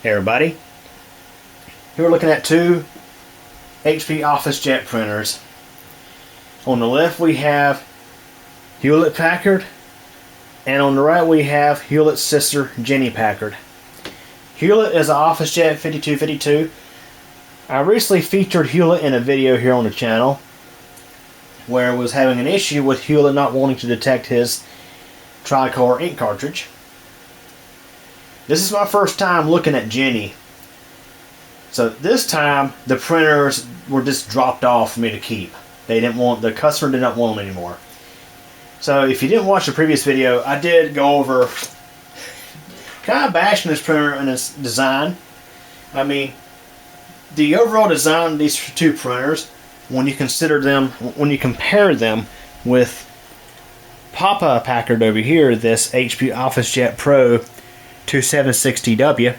Hey everybody, here we're looking at two HP Officejet printers. On the left we have Hewlett Packard, and on the right we have Hewlett's sister Jenny Packard. Hewlett is an Officejet 5252. I recently featured Hewlett in a video here on the channel where I was having an issue with Hewlett not wanting to detect his tricolor ink cartridge. This is my first time looking at Jenny. So this time the printers were just dropped off for me to keep. The customer did not want them anymore. So if you didn't watch the previous video, I did go over kind of bashing this printer and its design. I mean, the overall design of these two printers, when you compare them with Packard over here, this HP Officejet Pro 2760W,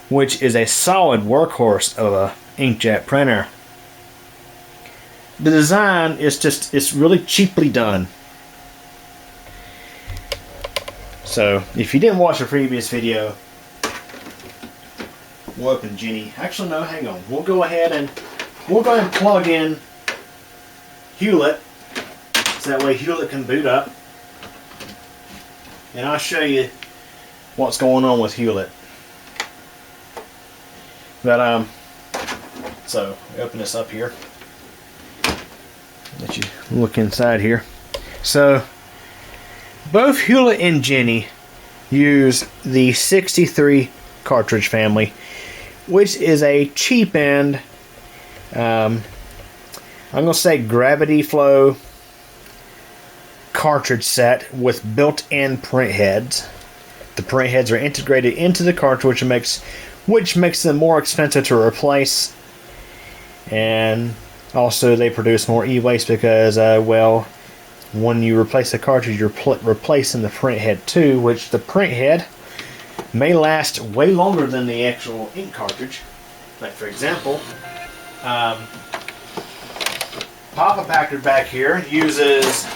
which is a solid workhorse of a inkjet printer. The design is it's really cheaply done. So if you didn't watch the previous video, we'll open Jenny. Actually no, hang on. We'll go ahead and plug in Hewlett, so that way Hewlett can boot up. And I'll show you what's going on with Hewlett. But so we open this up here. Let you look inside here. So both Hewlett and Jenny use the 63 cartridge family, which is a cheap end, I'm gonna say gravity flow cartridge set with built-in print heads. The print heads are integrated into the cartridge, which makes them more expensive to replace, and also they produce more e-waste because well, when you replace the cartridge, you're replacing the print head too, which the print head may last way longer than the actual ink cartridge. Like for example, Packard back here uses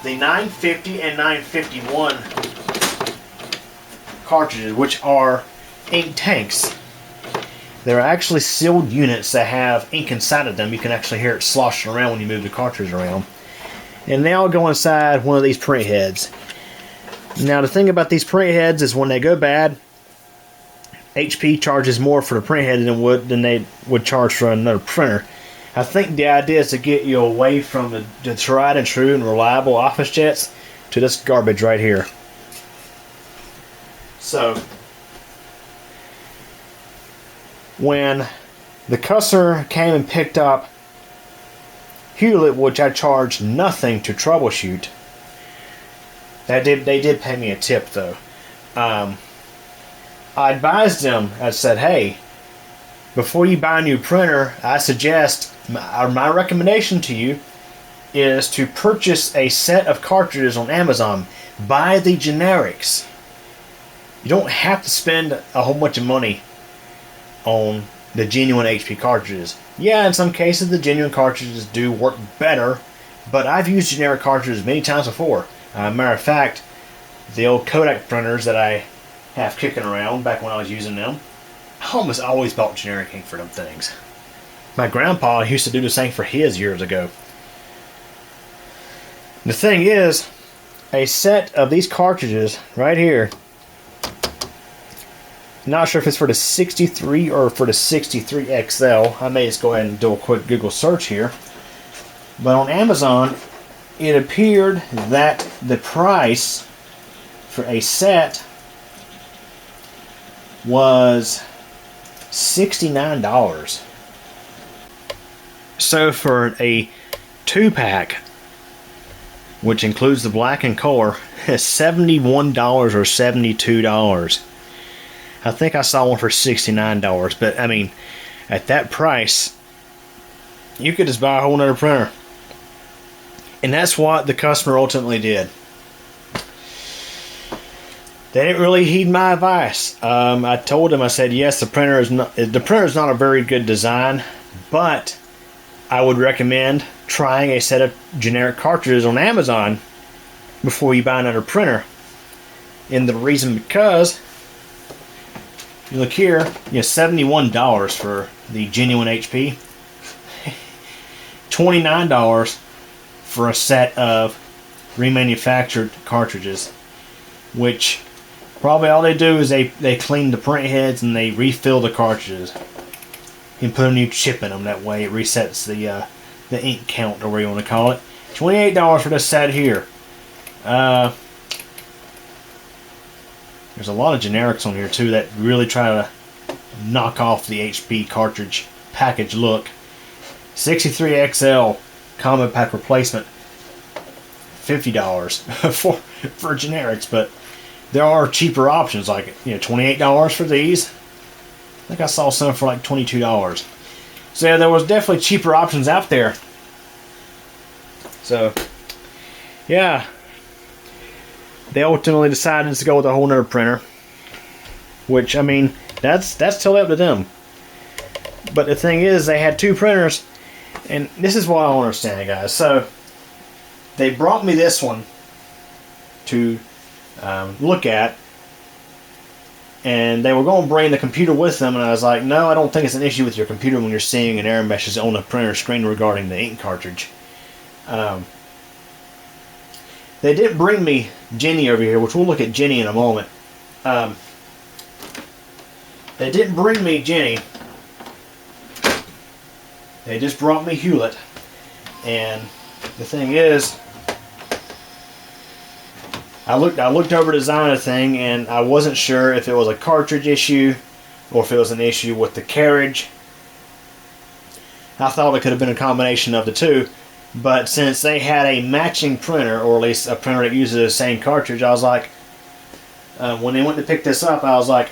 the 950 and 951 cartridges, which are ink tanks. They're actually sealed units that have ink inside of them. You can actually hear it sloshing around when you move the cartridge around. And they all go inside one of these print heads. Now the thing about these print heads is when they go bad, HP charges more for the print head than they would charge for another printer. I think the idea is to get you away from the tried and true and reliable Officejets to this garbage right here. So when the customer came and picked up Hewlett, which I charged nothing to troubleshoot, they did pay me a tip though. I advised them, I said, hey, before you buy a new printer, I suggest, my recommendation to you is to purchase a set of cartridges on Amazon. Buy the generics. You don't have to spend a whole bunch of money on the genuine HP cartridges. Yeah, in some cases the genuine cartridges do work better, but I've used generic cartridges many times before. Matter of fact, the old Kodak printers that I have kicking around back when I was using them, I almost always bought generic ink for them things. My grandpa used to do the same for his years ago. The thing is, a set of these cartridges right here, not sure if it's for the 63 or for the 63 XL. I may just go ahead and do a quick Google search here. But on Amazon, it appeared that the price for a set was $69. So for a 2-pack, which includes the black and color, is $71 or $72. I think I saw one for $69, but I mean, at that price, you could just buy a whole nother printer. And that's what the customer ultimately did. They didn't really heed my advice. I told them, I said, yes, the printer is not a very good design, but I would recommend trying a set of generic cartridges on Amazon before you buy another printer. And the reason because You look here, $71 for the genuine HP. $29 for a set of remanufactured cartridges, which probably all they do is they clean the print heads and they refill the cartridges and put a new chip in them. That way it resets the ink count, or whatever you want to call it. $28 for this set here. There's a lot of generics on here too that really try to knock off the HP cartridge package look. 63XL combo pack replacement, $50 for generics, but there are cheaper options, like $28 for these. I think I saw some for like $22. So yeah, there was definitely cheaper options out there. So yeah, they ultimately decided to go with a whole nother printer, which, I mean, that's totally up to them. But the thing is, they had two printers, and this is what I don't understand, guys. So they brought me this one to look at, and they were going to bring the computer with them, and I was like, no, I don't think it's an issue with your computer when you're seeing an error message on the printer screen regarding the ink cartridge. They did bring me Jenny over here, which we'll look at Jenny in a moment. They didn't bring me Jenny. They just brought me Hewlett. And the thing is, I looked over the design of the thing, and I wasn't sure if it was a cartridge issue or if it was an issue with the carriage. I thought it could have been a combination of the two. But since they had a matching printer, or at least a printer that uses the same cartridge, I was like, when they went to pick this up, I was like,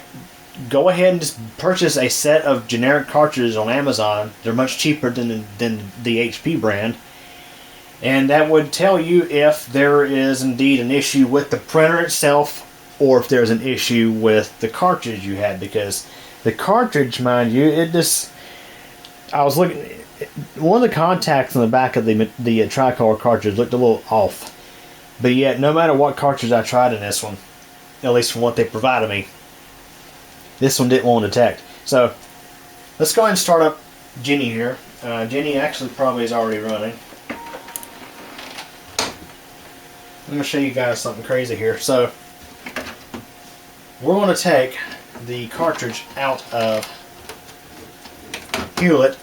go ahead and just purchase a set of generic cartridges on Amazon. They're much cheaper than the HP brand. And that would tell you if there is indeed an issue with the printer itself, or if there's an issue with the cartridge you had. Because the cartridge, mind you, I was looking. One of the contacts on the back of the tricolor cartridge looked a little off, but yet no matter what cartridge I tried in this one, at least from what they provided me, this one didn't want to detect. So let's go ahead and start up Jenny here. Jenny actually probably is already running. I'm going to show you guys something crazy here. So we're going to take the cartridge out of Hewlett.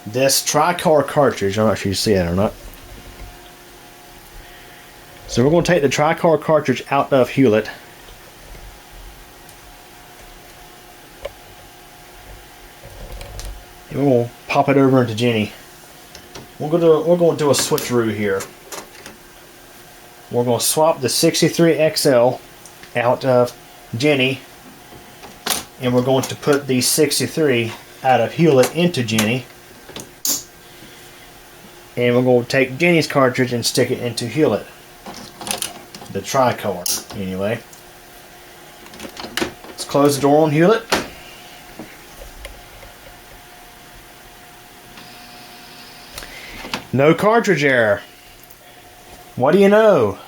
This tricolor cartridge, I'm not sure you see it or not. So we're going to take the tricolor cartridge out of Hewlett. And we're going to pop it over into Jenny. We're going to do a switcheroo here. We're going to swap the 63XL out of Jenny, and we're going to put the 63 out of Hewlett into Jenny. And we're going to take Jenny's cartridge and stick it into Hewlett. The tricolor, anyway. Let's close the door on Hewlett. No cartridge error. What do you know?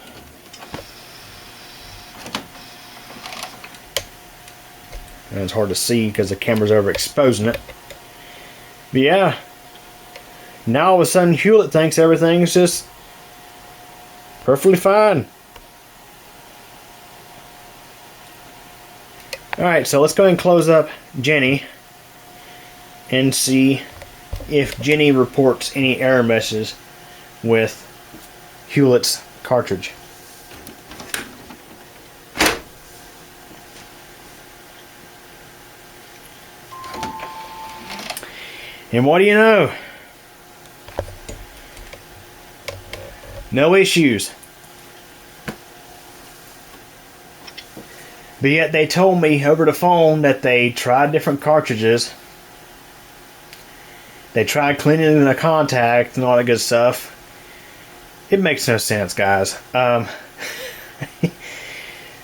And it's hard to see because the camera's overexposing it. But yeah. Now all of a sudden Hewlett thinks everything's just perfectly fine. Alright, so let's go ahead and close up Jenny and see if Jenny reports any error messages with Hewlett's cartridge. And what do you know? No issues. But yet they told me over the phone that they tried different cartridges. They tried cleaning the contact and all that good stuff. It makes no sense, guys.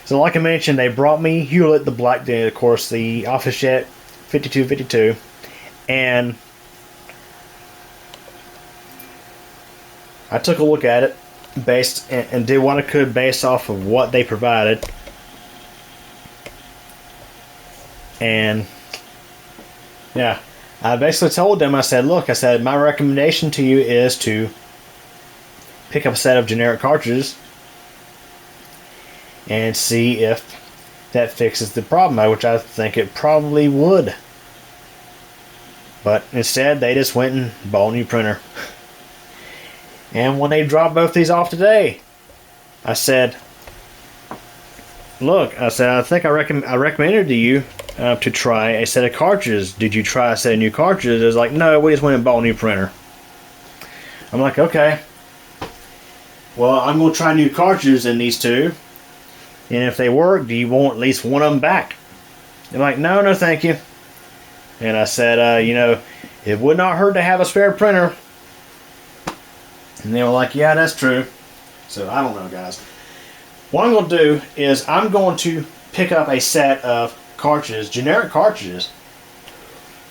So like I mentioned, they brought me Hewlett, the black, of course, the Officejet 5252. And I took a look at it and did what I could based off of what they provided. And yeah, I basically told them, I said, look, I said, my recommendation to you is to pick up a set of generic cartridges and see if that fixes the problem, which I think it probably would. But instead, they just went and bought a new printer. And when they dropped both these off today, I said, look, I said, I think I recommended to you to try a set of cartridges. Did you try a set of new cartridges? It was like, no, we just went and bought a new printer. I'm like, okay. Well, I'm going to try new cartridges in these two. And if they work, do you want at least one of them back? They're like, no, no, thank you. And I said, you know, it would not hurt to have a spare printer. And they were like, yeah, that's true. So I don't know, guys. What I'm going to do is I'm going to pick up a set of cartridges, generic cartridges.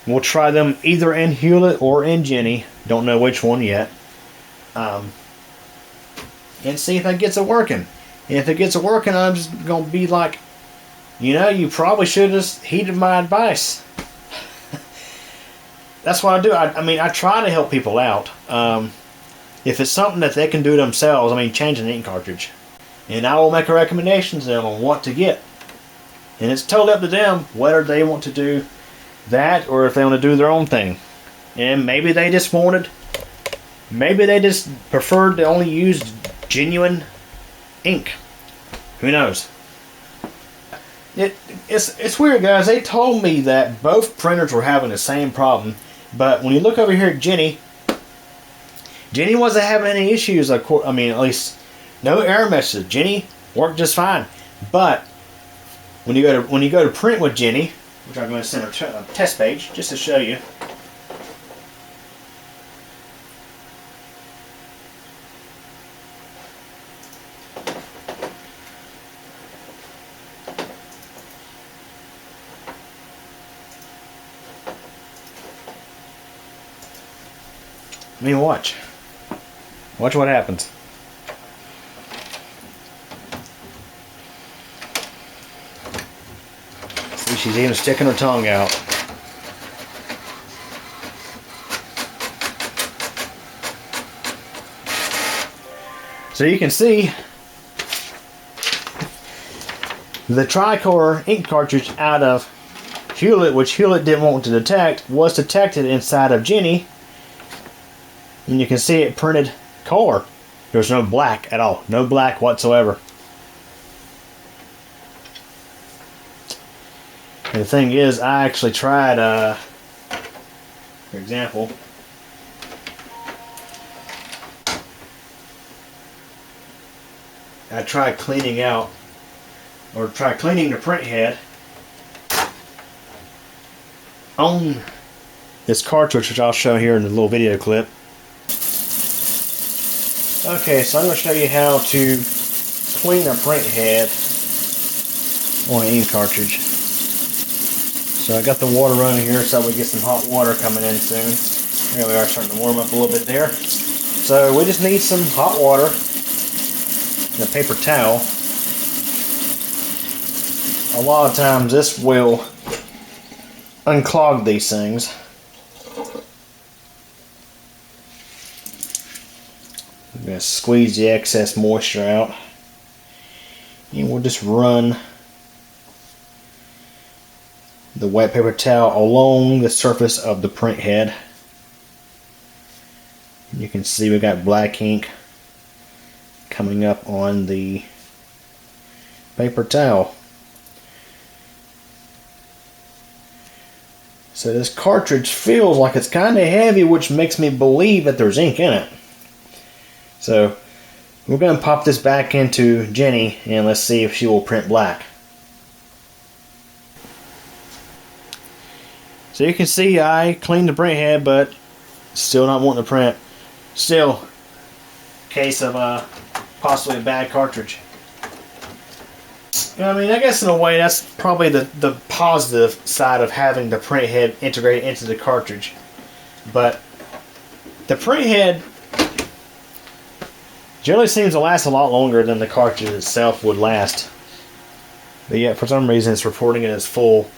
We'll try them either in Hewlett or in Jenny. Don't know which one yet. And see if that gets it working. And if it gets it working, I'm just going to be like, you know, you probably should have heeded my advice. That's what I do. I mean, I try to help people out. If it's something that they can do themselves, I mean, change an ink cartridge. And I will make a recommendation to them on what to get. And it's totally up to them whether they want to do that or if they want to do their own thing. And maybe they just preferred to only use genuine ink. Who knows? It's weird, guys. They told me that both printers were having the same problem. But when you look over here at Jenny wasn't having any issues. I mean, at least no error messages. Jenny worked just fine. But when you go to print with Jenny, which I'm going to send a test page just to show you. I mean, watch. Watch what happens. See, she's even sticking her tongue out. So you can see the tricolor ink cartridge out of Hewlett, which Hewlett didn't want to detect, was detected inside of Jenny. And you can see it printed color. There's no black at all. No black whatsoever. And the thing is, I actually tried, for example, I tried cleaning the print head on this cartridge, which I'll show here in the little video clip. Okay, so I'm going to show you how to clean a print head on an ink cartridge. So I got the water running here so we get some hot water coming in soon. There we are, starting to warm up a little bit there. So we just need some hot water and a paper towel. A lot of times this will unclog these things. I'm going to squeeze the excess moisture out. And we'll just run the wet paper towel along the surface of the print head. You can see we got black ink coming up on the paper towel. So this cartridge feels like it's kind of heavy, which makes me believe that there's ink in it. So we're going to pop this back into Jenny and let's see if she will print black. So you can see I cleaned the print head, but still not wanting to print. Still, case of possibly a bad cartridge. I mean, I guess in a way that's probably the positive side of having the print head integrated into the cartridge. But the print head generally seems to last a lot longer than the cartridge itself would last. But yet, for some reason, it's reporting it as full.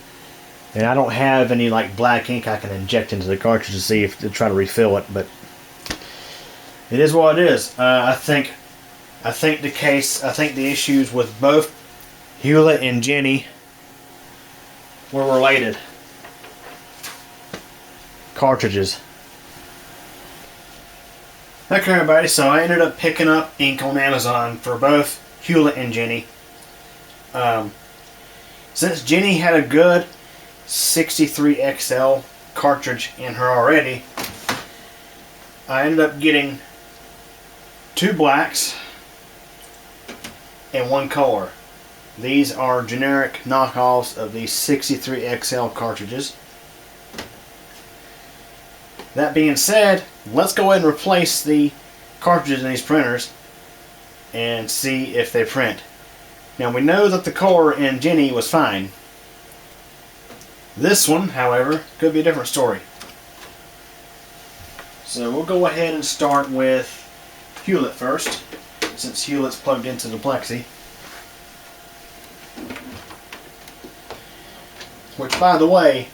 And I don't have any like black ink I can inject into the cartridge to see if to try to refill it, but it is what it is. I think the issues with both Hewlett and Jenny were related. Cartridges. Okay, everybody, so I ended up picking up ink on Amazon for both Hewlett and Jenny. Since Jenny had a good 63XL cartridge in her already, I ended up getting 2 blacks and 1 color. These are generic knockoffs of the 63XL cartridges. That being said, let's go ahead and replace the cartridges in these printers and see if they print. Now we know that the color in Jenny was fine. This one, however, could be a different story. So we'll go ahead and start with Hewlett first, since Hewlett's plugged into the Plexi. Which, by the way,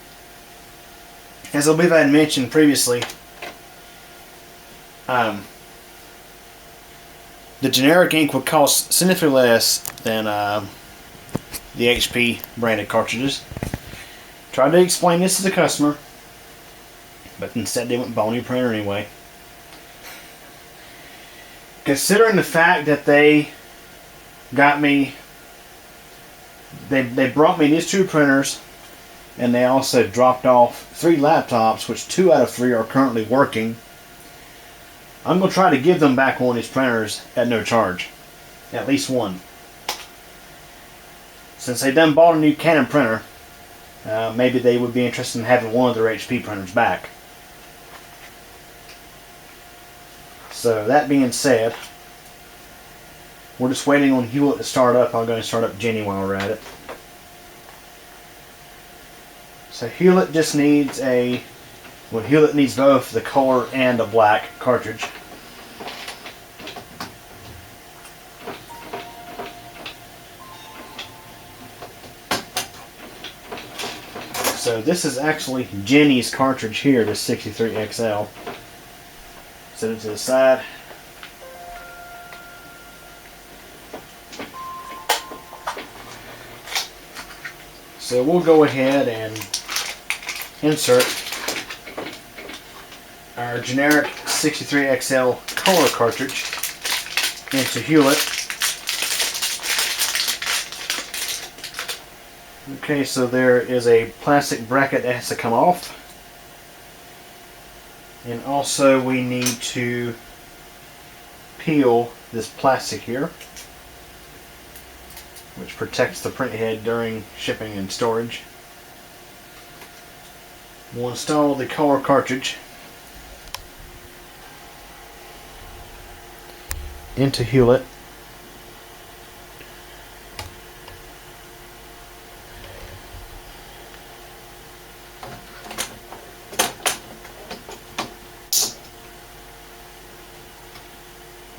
as I believe I had mentioned previously, the generic ink would cost significantly less than the HP branded cartridges. Tried to explain this to the customer, but instead they went and bought a new printer anyway. Considering the fact that they got me, they brought me these 2 printers, and they also dropped off 3 laptops, which 2 out of 3 are currently working. I'm going to try to give them back one of these printers at no charge. At least one. Since they done bought a new Canon printer, maybe they would be interested in having one of their HP printers back. So that being said, we're just waiting on Hewlett to start up. I'm going to start up Jenny while we're at it. So Hewlett just needs Hewlett needs both the color and the black cartridge. So this is actually Jenny's cartridge here, the 63XL. Set it to the side. So we'll go ahead and insert our generic 63XL color cartridge into Hewlett. Okay, so there is a plastic bracket that has to come off. And also we need to peel this plastic here, which protects the print head during shipping and storage. We'll install the color cartridge into Hewlett.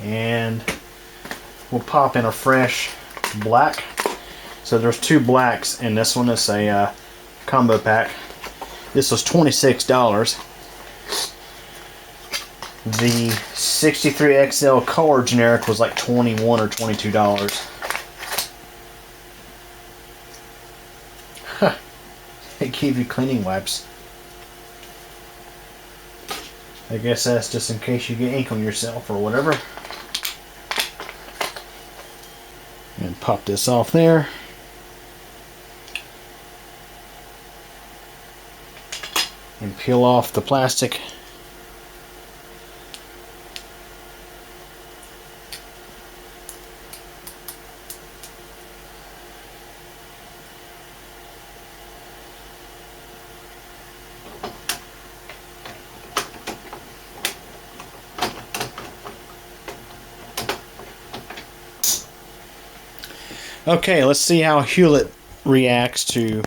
And we'll pop in a fresh black. So there's 2 blacks, and this one is a combo pack. This was $26. The 63XL color generic was like $21 or $22. Huh. They gave you cleaning wipes. I guess that's just in case you get ink on yourself or whatever. And pop this off there. And peel off the plastic. Okay, let's see how Hewlett reacts to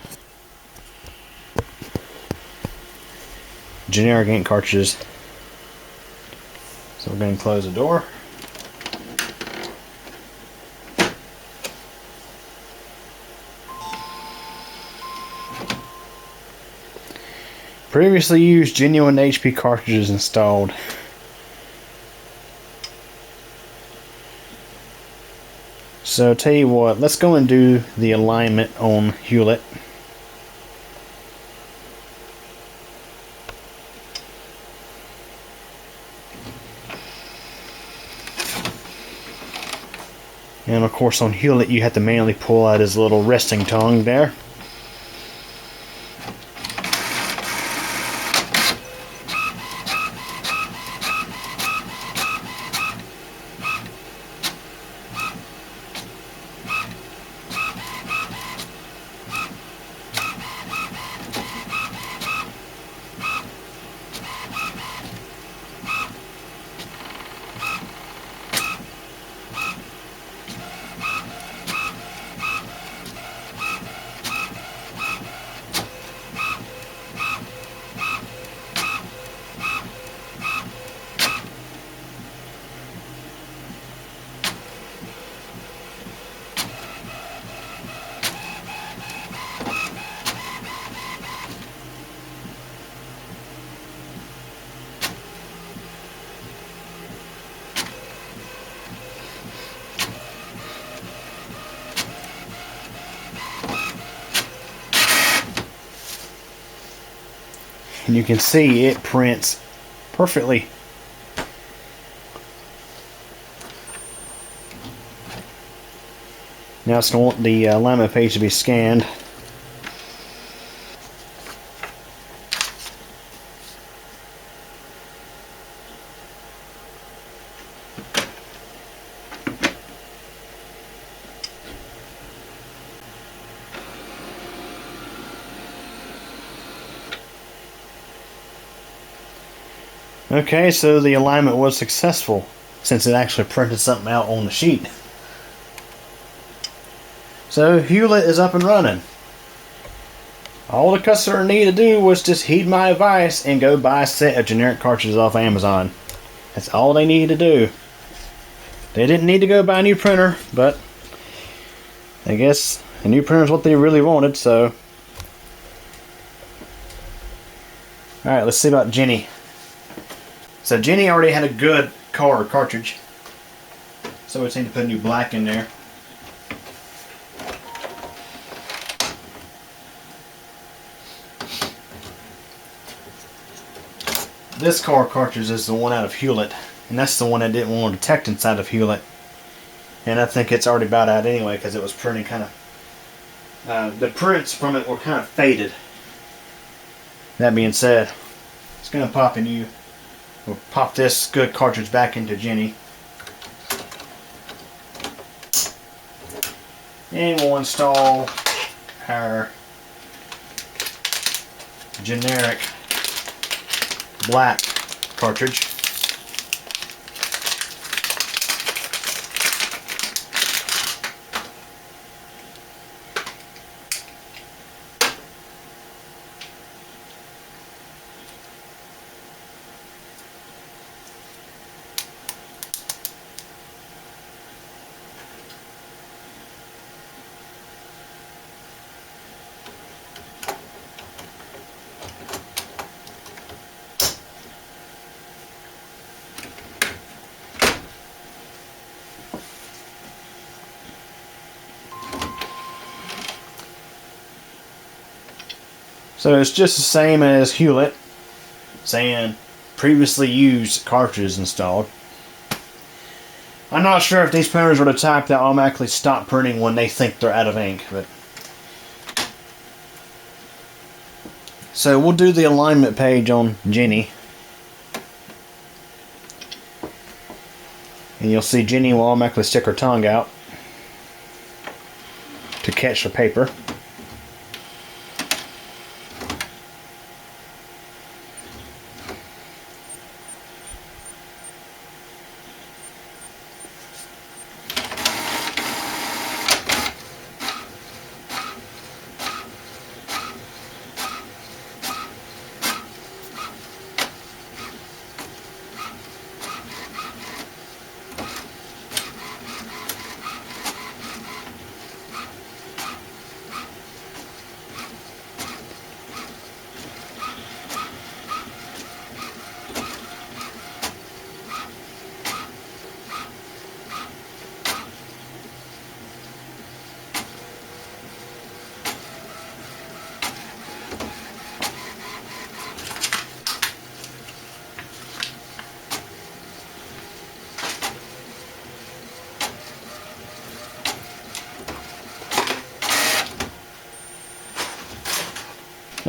generic ink cartridges. So we're going to close the door. Previously used genuine HP cartridges installed. So tell you what, let's go and do the alignment on Hewlett. And of course on Hewlett you have to manually pull out his little resting tongue there. And you can see it prints perfectly. Now it's going to want the alignment page to be scanned. Okay, so the alignment was successful since it actually printed something out on the sheet. So Hewlett is up and running. All the customer needed to do was just heed my advice and go buy a set of generic cartridges off Amazon. That's all they needed to do. They didn't need to go buy a new printer, but I guess a new printer is what they really wanted, so. Alright, let's see about Jenny. So Jenny already had a good cartridge, so we just need to put a new black in there. This cartridge is the one out of Hewlett, and that's the one that didn't want to detect inside of Hewlett. And I think it's already about out anyway because it was printing kind of, the prints from it were kind of faded. That being said, it's going to pop in you. We'll pop this good cartridge back into Jenny. And we'll install our generic black cartridge. So it's just the same as Hewlett, saying previously used cartridges installed. I'm not sure if these printers are the type that automatically stop printing when they think they're out of ink, but so we'll do the alignment page on Jenny. And you'll see Jenny will automatically stick her tongue out to catch the paper.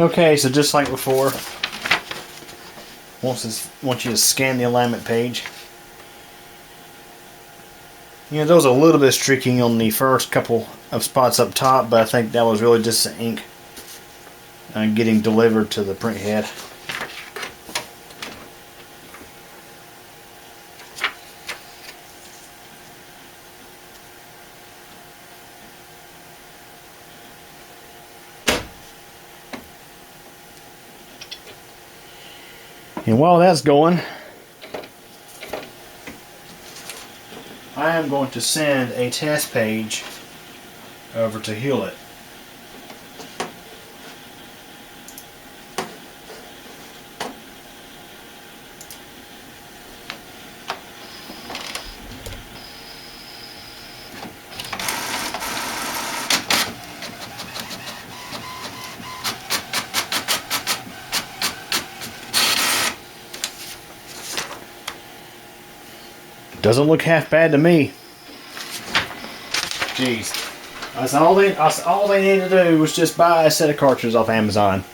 Okay, so just like before, want you to scan the alignment page. You know, there was a little bit of streaking on the first couple of spots up top, but I think that was really just the ink getting delivered to the print head. And while that's going, I am going to send a test page over to Hewlett. Doesn't look half bad to me. Jeez. That's all they needed to do was just buy a set of cartridges off Amazon.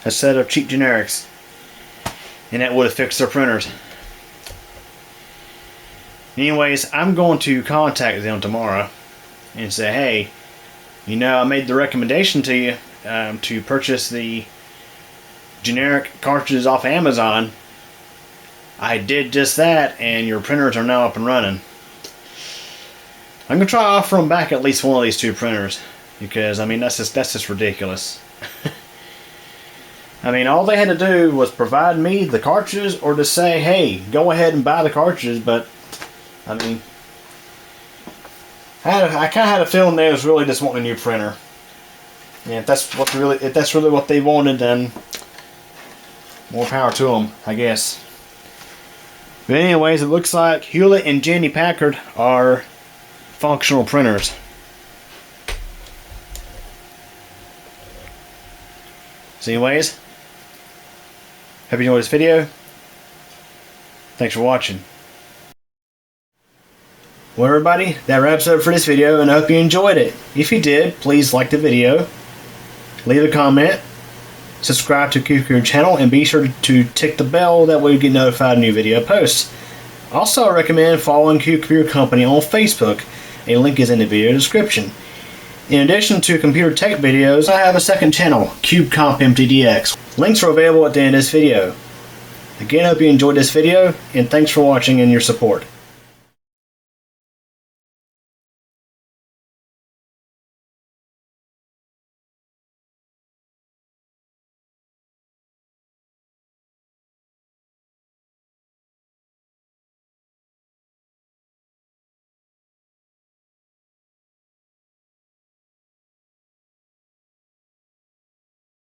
A set of cheap generics. And that would have fixed their printers. Anyways, I'm going to contact them tomorrow and say, hey, you know, I made the recommendation to you to purchase the generic cartridges off Amazon. I did just that, and your printers are now up and running. I'm gonna try to offer them back at least one of these two printers, because I mean that's just ridiculous. I mean, all they had to do was provide me the cartridges, or to say, hey, go ahead and buy the cartridges. But I mean, I kind of had a feeling they was really just wanting a new printer. Yeah, if that's really what they wanted, then more power to them, I guess. But anyways, it looks like Hewlett and Jenny Packard are functional printers. So anyways, hope you enjoyed this video. Thanks for watching. Well everybody, that wraps up for this video, and I hope you enjoyed it. If you did, please like the video, leave a comment, subscribe to CubeComputer channel, and be sure to tick the bell, that way you get notified of new video posts. Also, I recommend following CubeComputer Company on Facebook. A link is in the video description. In addition to computer tech videos, I have a second channel, CubeComp MTDX. Links are available at the end of this video. Again, I hope you enjoyed this video, and thanks for watching and your support.